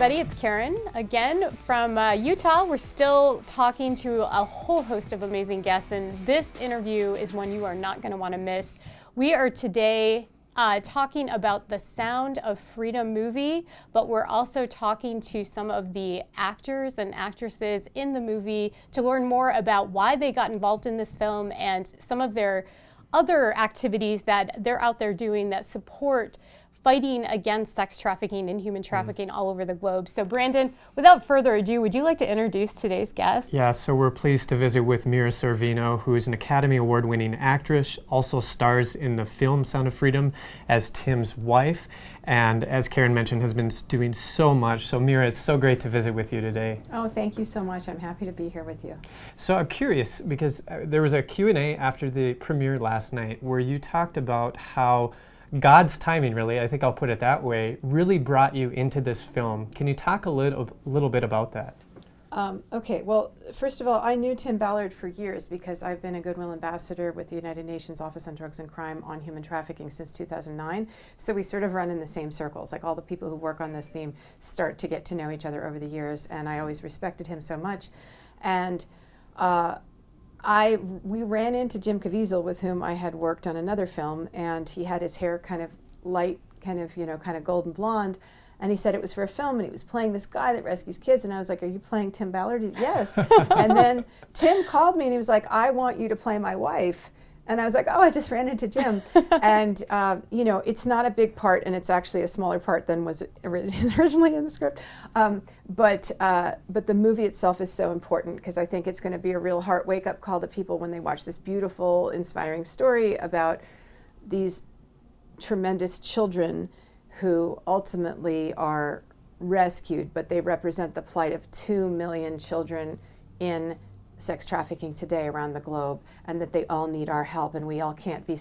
everybody. It's Karen again from Utah. We're still talking to a whole host of amazing guests, and this interview is one you are not going to want to miss. We are today talking about the Sound of Freedom movie, but we're also talking to some of the actors and actresses in the movie to learn more about why they got involved in this film and some of their other activities that they're out there doing that support fighting against sex trafficking and human trafficking all over the globe. So Brandon, without further ado, would you like to introduce today's guest? Yeah, so we're pleased to visit with Mira Sorvino, who is an Academy Award-winning actress, also stars in the film Sound of Freedom as Tim's wife, and as Karen mentioned, has been doing so much. So Mira, it's so great to visit with you today. Oh, thank you so much. I'm happy to be here with you. So I'm curious, because there was a Q&A after the premiere last night where you talked about how God's timing, really, I think I'll put it that way, really brought you into this film. Can you talk a little bit about that? Okay, well, first of all, I knew Tim Ballard for years because I've been a Goodwill Ambassador with the United Nations Office on Drugs and Crime on Human Trafficking since 2009. So we sort of run in the same circles. Like all the people who work on this theme start to get to know each other over the years, and I always respected him so much. And we ran into Jim Caviezel, with whom I had worked on another film, and he had his hair kind of light, kind of golden blonde, and he said it was for a film, and he was playing this guy that rescues kids, and I was like, "Are you playing Tim Ballard?" He's, "Yes." And then Tim called me, and he was like, "I want you to play my wife." And I was like, "Oh, I just ran into Jim." And it's not a big part, and it's actually a smaller part than was originally in the script. But the movie itself is so important because I think it's going to be a real heart wake-up call to people when they watch this beautiful, inspiring story about these tremendous children who ultimately are rescued, but they represent the plight of 2 million children in sex trafficking today around the globe, and that they all need our help, and we all can't be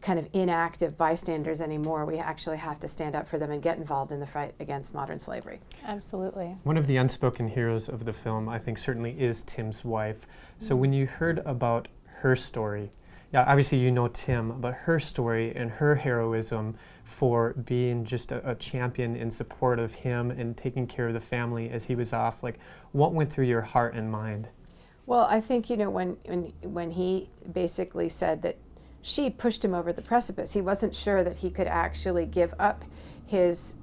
kind of inactive bystanders anymore. We actually have to stand up for them and get involved in the fight against modern slavery. Absolutely. One of the unspoken heroes of the film, I think, certainly is Tim's wife. So when you heard about her story, yeah, obviously you know Tim, but her story and her heroism for being just a champion in support of him and taking care of the family as he was off, like, what went through your heart and mind? Well, I think, when he basically said that she pushed him over the precipice, he wasn't sure that he could actually give up his,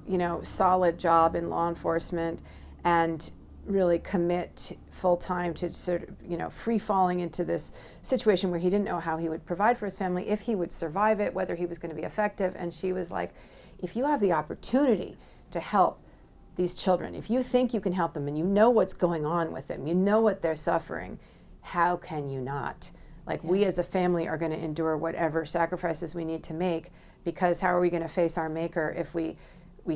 solid job in law enforcement and really commit full-time to sort of, free-falling into this situation where he didn't know how he would provide for his family, if he would survive it, whether he was going to be effective. And she was like, if you have the opportunity to help these children, if you think you can help them and you know what's going on with them, you know what they're suffering, how can you not? Like, we as a family are going to endure whatever sacrifices we need to make, because how are we going to face our maker if we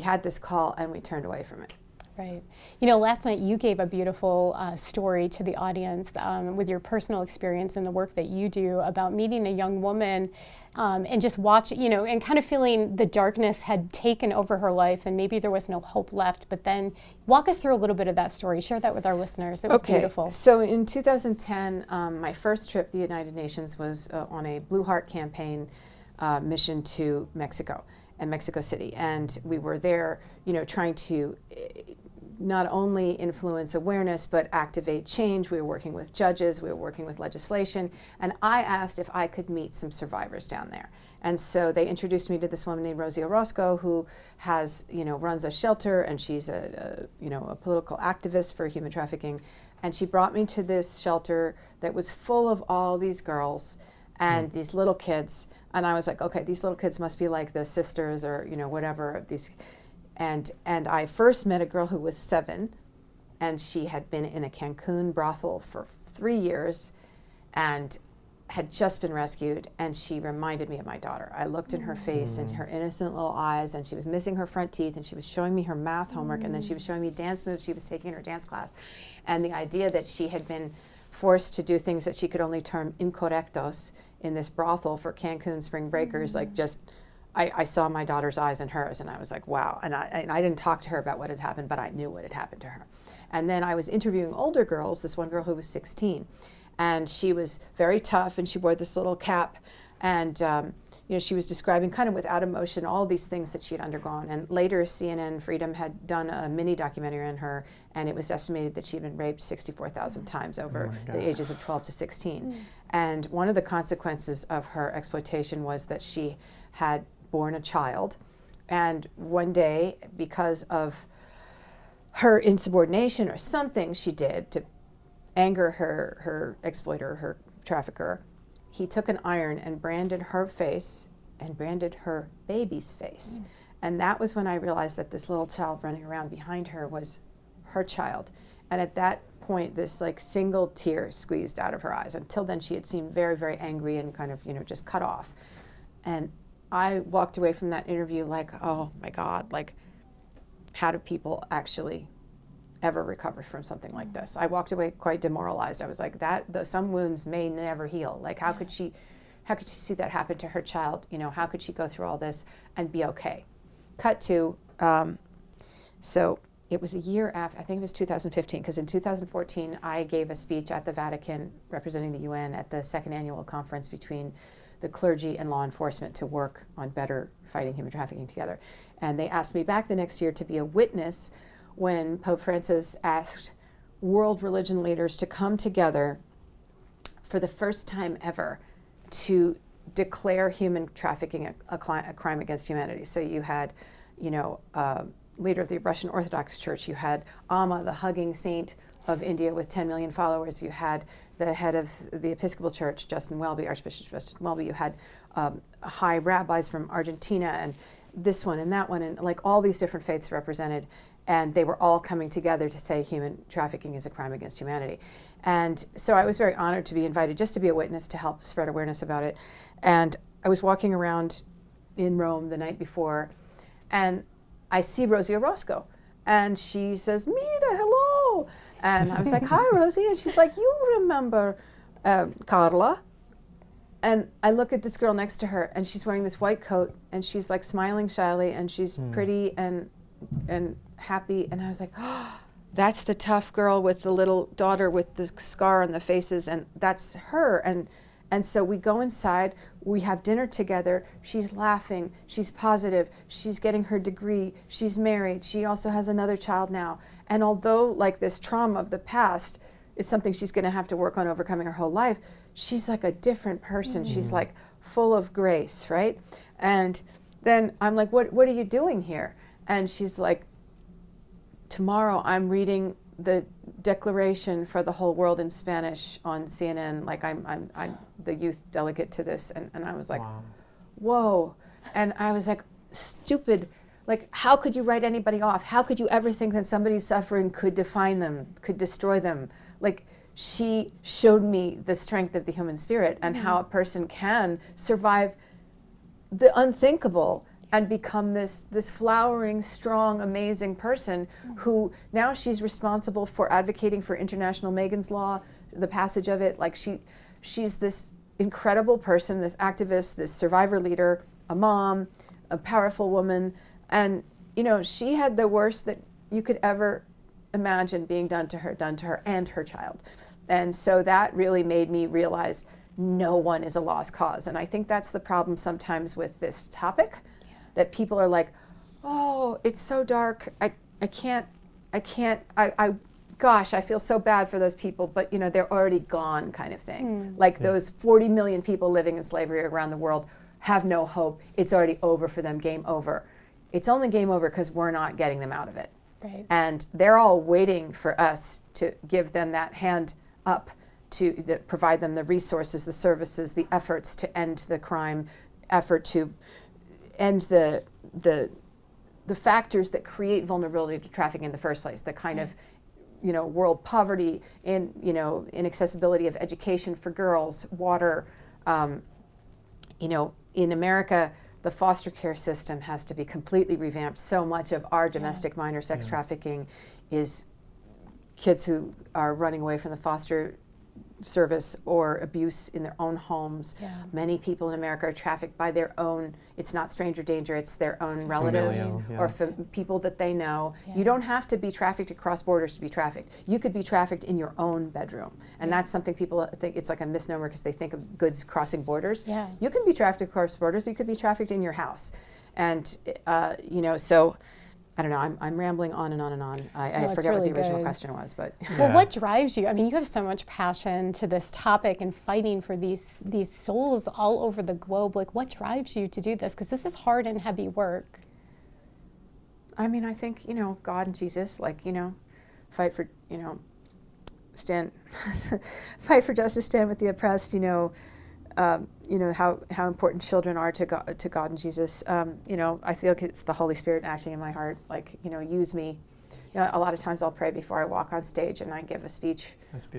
had this call and we turned away from it? Right. Last night you gave a beautiful story to the audience with your personal experience and the work that you do about meeting a young woman and just and kind of feeling the darkness had taken over her life and maybe there was no hope left. But then walk us through a little bit of that story. Share that with our listeners. It was beautiful. So in 2010, my first trip to the United Nations was on a Blue Heart campaign mission to Mexico and Mexico City. And we were there, trying to not only influence awareness, but activate change. We were working with judges, we were working with legislation, and I asked if I could meet some survivors down there. And so they introduced me to this woman named Rosie Orozco, who has, runs a shelter, and she's a political activist for human trafficking. And she brought me to this shelter that was full of all these girls and these little kids. And I was like, okay, these little kids must be like the sisters or, whatever, these. And I first met a girl who was 7, and she had been in a Cancun brothel for 3 years and had just been rescued, and she reminded me of my daughter. I looked in her face and her innocent little eyes, and she was missing her front teeth, and she was showing me her math homework, and then she was showing me dance moves she was taking in her dance class. And the idea that she had been forced to do things that she could only term incorrectos in this brothel for Cancun spring breakers, I saw my daughter's eyes in hers, and I was like, wow. And I didn't talk to her about what had happened, but I knew what had happened to her. And then I was interviewing older girls, this one girl who was 16, and she was very tough, and she wore this little cap, and she was describing kind of without emotion all these things that she had undergone. And later, CNN Freedom had done a mini documentary on her, and it was estimated that she'd been raped 64,000 times over the ages of 12 to 16. And one of the consequences of her exploitation was that she had born a child. And one day, because of her insubordination or something she did to anger her exploiter, her trafficker, he took an iron and branded her face and branded her baby's face. And that was when I realized that this little child running around behind her was her child. And at that point, this like single tear squeezed out of her eyes. Until then, she had seemed very, very angry and kind of, just cut off. And I walked away from that interview like, oh my God, like, how do people actually ever recover from something like this? I walked away quite demoralized. I was like, some wounds may never heal. Like, how could she see that happen to her child? How could she go through all this and be okay? Cut to, so it was a year after, I think it was 2015, because in 2014, I gave a speech at the Vatican representing the UN at the second annual conference between the clergy and law enforcement to work on better fighting human trafficking together. And they asked me back the next year to be a witness when Pope Francis asked world religion leaders to come together for the first time ever to declare human trafficking a crime against humanity. So you had, leader of the Russian Orthodox Church, you had Amma, the hugging saint of India with 10 million followers, you had the head of the Episcopal Church, Archbishop Justin Welby, you had high rabbis from Argentina, and this one and that one, and like all these different faiths represented. And they were all coming together to say human trafficking is a crime against humanity. And so I was very honored to be invited just to be a witness to help spread awareness about it. And I was walking around in Rome the night before, and I see Rosie Orozco. And she says, Mira, hello. And I was like, hi, Rosie. And she's like, you remember Carla? And I look at this girl next to her, and she's wearing this white coat, and she's like smiling shyly, and she's pretty and happy. And I was like, oh, that's the tough girl with the little daughter with the scar on the faces, and that's her. And so we go inside, we have dinner together, she's laughing, she's positive, she's getting her degree, she's married, she also has another child now. And although like this trauma of the past is something she's gonna have to work on overcoming her whole life, she's like a different person. She's like full of grace, right? And then I'm like, what are you doing here? And she's like, tomorrow I'm reading the declaration for the whole world in Spanish on CNN. Like I'm the youth delegate to this. And I was like, wow. Whoa. And I was like, stupid. Like, how could you write anybody off? How could you ever think that somebody's suffering could define them, could destroy them? Like, she showed me the strength of the human spirit and how a person can survive the unthinkable and become this flowering, strong, amazing person who now she's responsible for advocating for International Megan's Law, the passage of it. Like she's this incredible person, this activist, this survivor leader, a mom, a powerful woman. And, she had the worst that you could ever imagine being done to her and her child. And so that really made me realize no one is a lost cause. And I think that's the problem sometimes with this topic, that people are like, oh, it's so dark. Gosh, I feel so bad for those people, but they're already gone kind of thing. Those 40 million people living in slavery around the world have no hope. It's already over for them, game over. It's only game over because we're not getting them out of it. Right. And they're all waiting for us to give them that hand up to provide them the resources, the services, the efforts to end the crime, effort to end the factors that create vulnerability to trafficking in the first place, the kind of world poverty, inaccessibility of education for girls, water. In America, the foster care system has to be completely revamped. So much of our domestic minor sex trafficking is kids who are running away from the foster service or abuse in their own homes. Yeah. Many people in America are trafficked by their own, it's not stranger danger, it's their own relatives Familial, or people that they know. Yeah. You don't have to be trafficked across borders to be trafficked. You could be trafficked in your own bedroom. And that's something people think, it's like a misnomer because they think of goods crossing borders. Yeah. You can be trafficked across borders, you could be trafficked in your house. And, you know, so I don't know, I'm rambling on and on and on. I forget really what the original good. question was, but. Well, what drives you? I mean, you have so much passion to this topic and fighting for these souls all over the globe. Like, what drives you to do this? Because this is hard and heavy work. I mean, I think, you know, God and Jesus, like, you know, fight for, you know, fight for justice, stand with the oppressed, you know, how important children are to God and Jesus. You know, I feel like it's the Holy Spirit acting in my heart, like, you know, use me. You know, a lot of times I'll pray before I walk on stage and I give a speech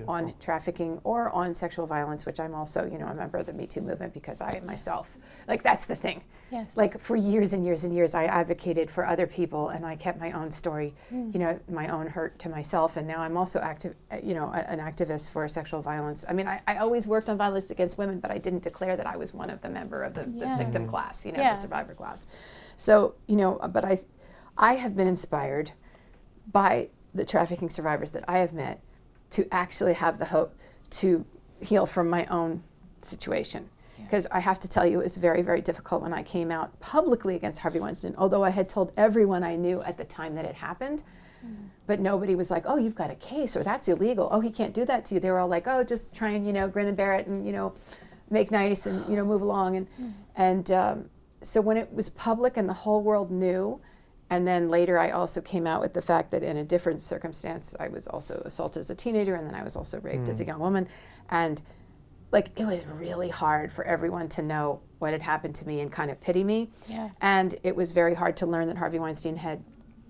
on trafficking or on sexual violence, which I'm also, you know, a member of the Me Too movement because I myself, like, that's the thing. Yes. Like, for years and years and years, I advocated for other people and I kept my own story, you know, my own hurt to myself. And now I'm also active, you know, an activist for sexual violence. I mean, I always worked on violence against women, but I didn't declare that I was one of the member of the victim class, you know, the survivor class. So, you know, but I have been inspired by the trafficking survivors that I have met to actually have the hope to heal from my own situation. Because I have to tell you, it was very, very difficult when I came out publicly against Harvey Weinstein, although I had told everyone I knew at the time that it happened. But nobody was like, oh, you've got a case, or that's illegal. Oh, he can't do that to you. They were all like, oh, just try and, you know, grin and bear it and, you know, make nice and, you know, move along. And so when it was public and the whole world knew, and then later I also came out with the fact that in a different circumstance, I was also assaulted as a teenager, and then I was also raped as a young woman. And like, it was really hard for everyone to know what had happened to me and kind of pity me. Yeah. And it was very hard to learn that Harvey Weinstein had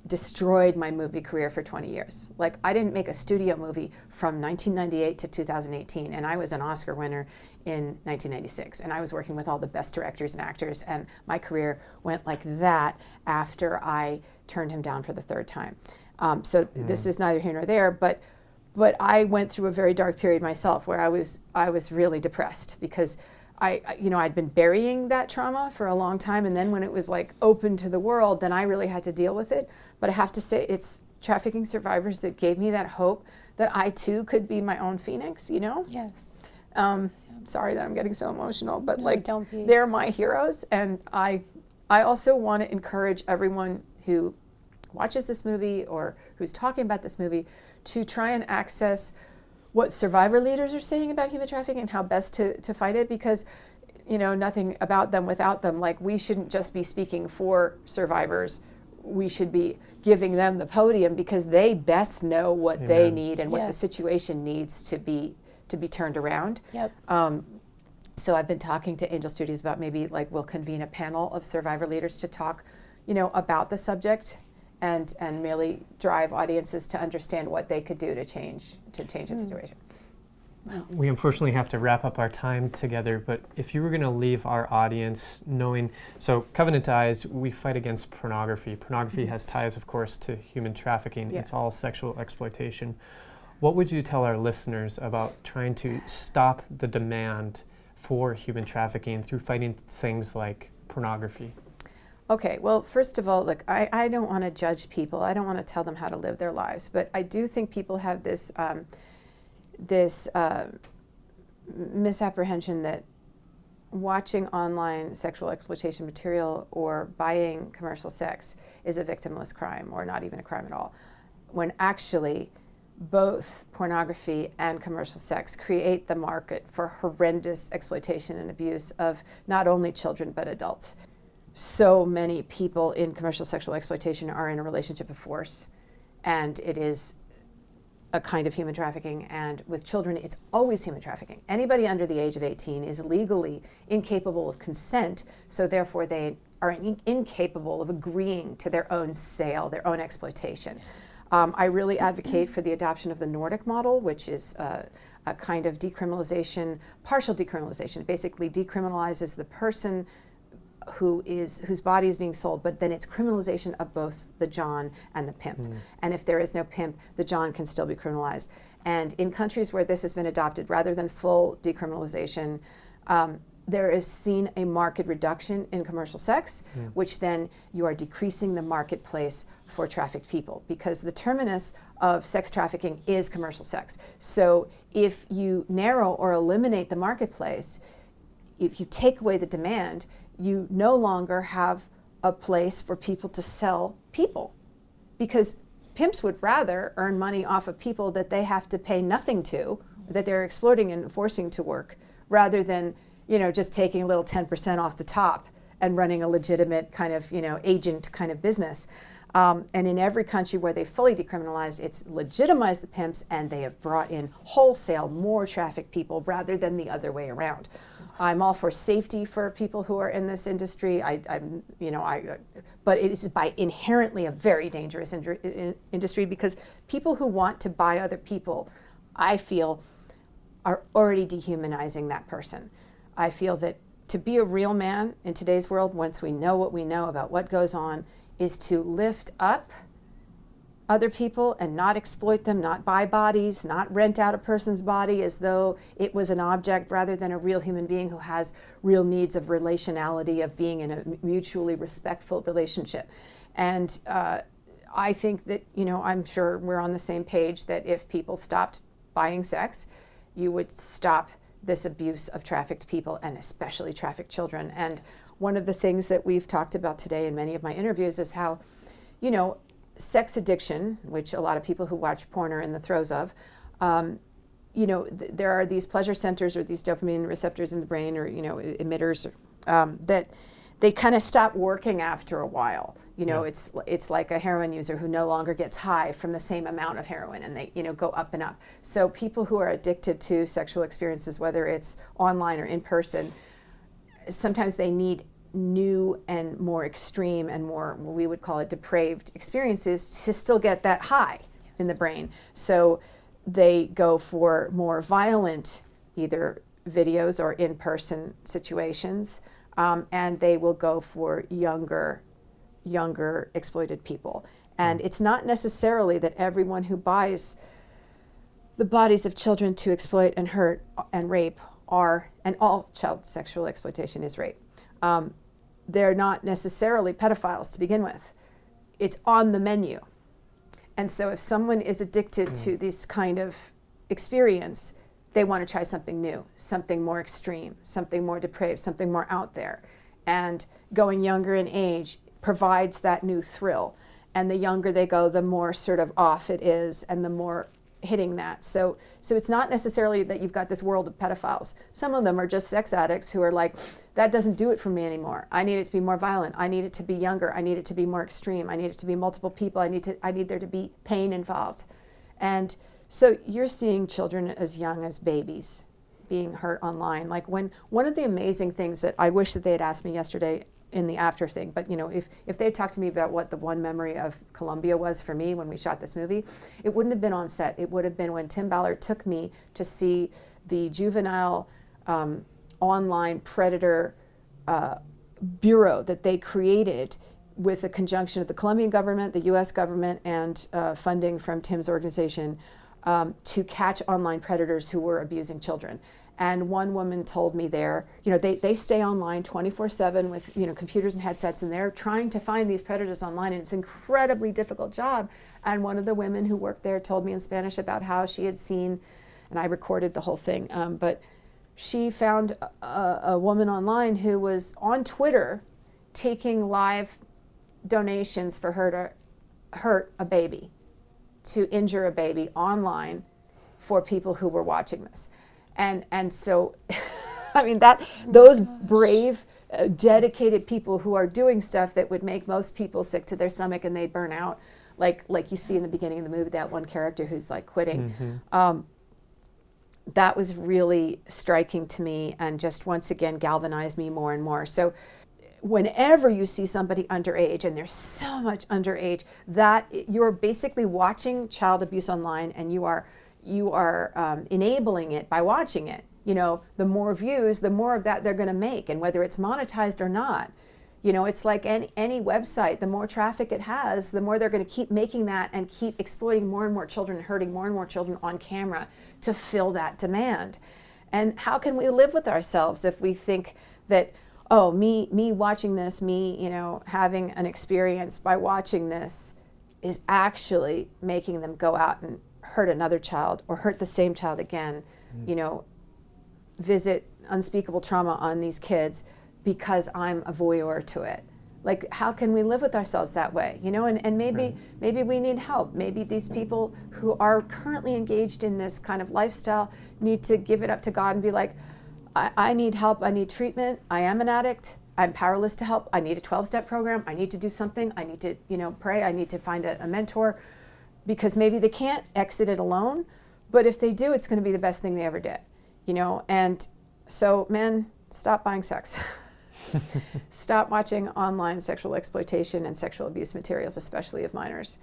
destroyed my movie career for 20 years. Like, I didn't make a studio movie from 1998 to 2018, and I was an Oscar winner in 1996, and I was working with all the best directors and actors, and my career went like that after I turned him down for the third time. So this is neither here nor there, but I went through a very dark period myself where I was really depressed because I'd been burying that trauma for a long time, and then when it was like open to the world, then I really had to deal with it. But I have to say, it's trafficking survivors that gave me that hope that I too could be my own phoenix, you know? Yes. Sorry that I'm getting so emotional, but No, like, don't be. they're my heroes, and I also want to encourage everyone who watches this movie or who's talking about this movie to try and access what survivor leaders are saying about human trafficking and how best to fight it, because, you know, nothing about them without them. Like, we shouldn't just be speaking for survivors. We should be giving them the podium because they best know what they need and what the situation needs to be turned around. Yep. So I've been talking to Angel Studios about maybe like we'll convene a panel of survivor leaders to talk, you know, about the subject and really drive audiences to understand what they could do to change the situation. We unfortunately have to wrap up our time together, but if you were going to leave our audience knowing, so Covenant Eyes, we fight against pornography. Pornography has ties, of course, to human trafficking. It's all sexual exploitation. What would you tell our listeners about trying to stop the demand for human trafficking through fighting things like pornography? Okay, well, first of all, look, I don't want to judge people. I don't want to tell them how to live their lives, but I do think people have this misapprehension that watching online sexual exploitation material or buying commercial sex is a victimless crime or not even a crime at all, when actually both pornography and commercial sex create the market for horrendous exploitation and abuse of not only children but adults. So many people in commercial sexual exploitation are in a relationship of force, and it is a kind of human trafficking, and with children it's always human trafficking. Anybody under the age of 18 is legally incapable of consent, so therefore they are incapable of agreeing to their own sale, their own exploitation. I really advocate for the adoption of the Nordic model, which is a kind of decriminalization, partial decriminalization. It basically decriminalizes the person whose body is being sold, but then it's criminalization of both the John and the pimp. And if there is no pimp, the John can still be criminalized. And in countries where this has been adopted, rather than full decriminalization, there is seen a marked reduction in commercial sex, which then you are decreasing the marketplace for trafficked people, because the terminus of sex trafficking is commercial sex. So if you narrow or eliminate the marketplace, if you take away the demand, you no longer have a place for people to sell people, because pimps would rather earn money off of people that they have to pay nothing to, that they're exploiting and forcing to work, rather than, you know, just taking a little 10% off the top and running a legitimate kind of, you know, agent kind of business. And in every country where they fully decriminalized, it's legitimized the pimps, and they have brought in wholesale more trafficked people rather than the other way around. I'm all for safety for people who are in this industry. But it is by inherently a very dangerous industry, because people who want to buy other people, I feel, are already dehumanizing that person. I feel that to be a real man in today's world, once we know what we know about what goes on, is to lift up other people and not exploit them, not buy bodies, not rent out a person's body as though it was an object rather than a real human being who has real needs of relationality, of being in a mutually respectful relationship. And I think that, you know, I'm sure we're on the same page that if people stopped buying sex, you would stop this abuse of trafficked people, and especially trafficked children. And one of the things that we've talked about today in many of my interviews is how, you know, sex addiction, which a lot of people who watch porn are in the throes of, you know, there are these pleasure centers or these dopamine receptors in the brain, or, you know, emitters, that they kind of stop working after a while. You know, it's like a heroin user who no longer gets high from the same amount of heroin, and they, you know, go up and up. So people who are addicted to sexual experiences, whether it's online or in person, sometimes they need new and more extreme and more, we would call it depraved experiences, to still get that high in the brain. So they go for more violent, either videos or in-person situations, and they will go for younger exploited people. And it's not necessarily that everyone who buys the bodies of children to exploit and hurt and rape are, and all child sexual exploitation is rape. They're not necessarily pedophiles to begin with. It's on the menu. And so if someone is addicted to this kind of experience, they want to try something new, something more extreme, something more depraved, something more out there. And going younger in age provides that new thrill. And the younger they go, the more sort of off it is, and the more hitting that. So it's not necessarily that you've got this world of pedophiles. Some of them are just sex addicts who are like, that doesn't do it for me anymore. I need it to be more violent. I need it to be younger. I need it to be more extreme. I need it to be multiple people. I need there to be pain involved. And so you're seeing children as young as babies being hurt online. Like one of the amazing things that I wish that they had asked me yesterday in the after thing, but you know, if they had talked to me about what the one memory of Colombia was for me when we shot this movie, it wouldn't have been on set. It would have been when Tim Ballard took me to see the juvenile online predator bureau that they created with a conjunction of the Colombian government, the US government, and funding from Tim's organization to catch online predators who were abusing children. And one woman told me there, you know, they stay online 24/7 with, you know, computers and headsets, and they're trying to find these predators online, and it's an incredibly difficult job. And one of the women who worked there told me in Spanish about how she had seen, and I recorded the whole thing, but she found a woman online who was on Twitter taking live donations for her to hurt a baby, to injure a baby online for people who were watching this. And so, I mean, those brave, dedicated people who are doing stuff that would make most people sick to their stomach and they'd burn out, like you see in the beginning of the movie, that one character who's like quitting. Mm-hmm. That was really striking to me, and just once again galvanized me more and more. So whenever you see somebody underage, and there's so much underage, that you're basically watching child abuse online, and you are enabling it by watching it. You know, the more views, the more of that they're going to make, and whether it's monetized or not, You know, it's like any website, the more traffic it has, the more they're going to keep making that and keep exploiting more and more children, hurting more and more children on camera to fill that demand. And how can we live with ourselves if we think that, oh, me watching this, me, you know, having an experience by watching this is actually making them go out and hurt another child or hurt the same child again, you know, visit unspeakable trauma on these kids because I'm a voyeur to it. Like, how can we live with ourselves that way? You know, and maybe we need help. Maybe these people who are currently engaged in this kind of lifestyle need to give it up to God and be like, I need help, I need treatment, I am an addict, I'm powerless to help, I need a 12-step program, I need to do something, I need to, you know, pray, I need to find a mentor, because maybe they can't exit it alone, but if they do, it's going to be the best thing they ever did, you know. And so, men, stop buying sex. Stop watching online sexual exploitation and sexual abuse materials, especially of minors.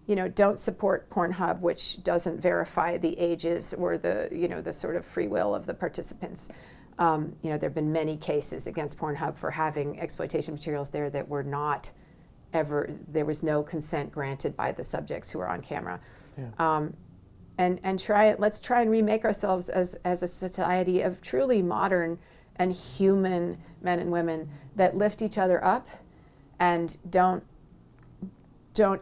You know, don't support Pornhub, which doesn't verify the ages or the, you know, the sort of free will of the participants. You know, there have been many cases against Pornhub for having exploitation materials there that were not ever, there was no consent granted by the subjects who were on camera. Yeah. Let's try and remake ourselves as a society of truly modern and human men and women that lift each other up and don't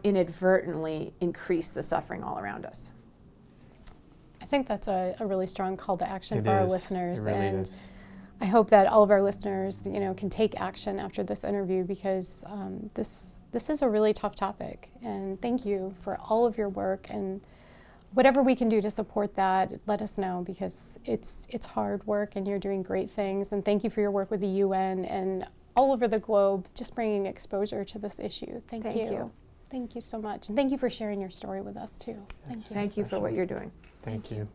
inadvertently increase the suffering all around us. I think that's a really strong call to action for our listeners. It really and is. I hope that all of our listeners, you know, can take action after this interview, because this is a really tough topic. And thank you for all of your work, and whatever we can do to support that, let us know, because it's hard work and you're doing great things. And thank you for your work with the UN and all over the globe, just bringing exposure to this issue. Thank you. Thank you so much. And thank you for sharing your story with us too. Thank you. Thank you for what you're doing. Thank you.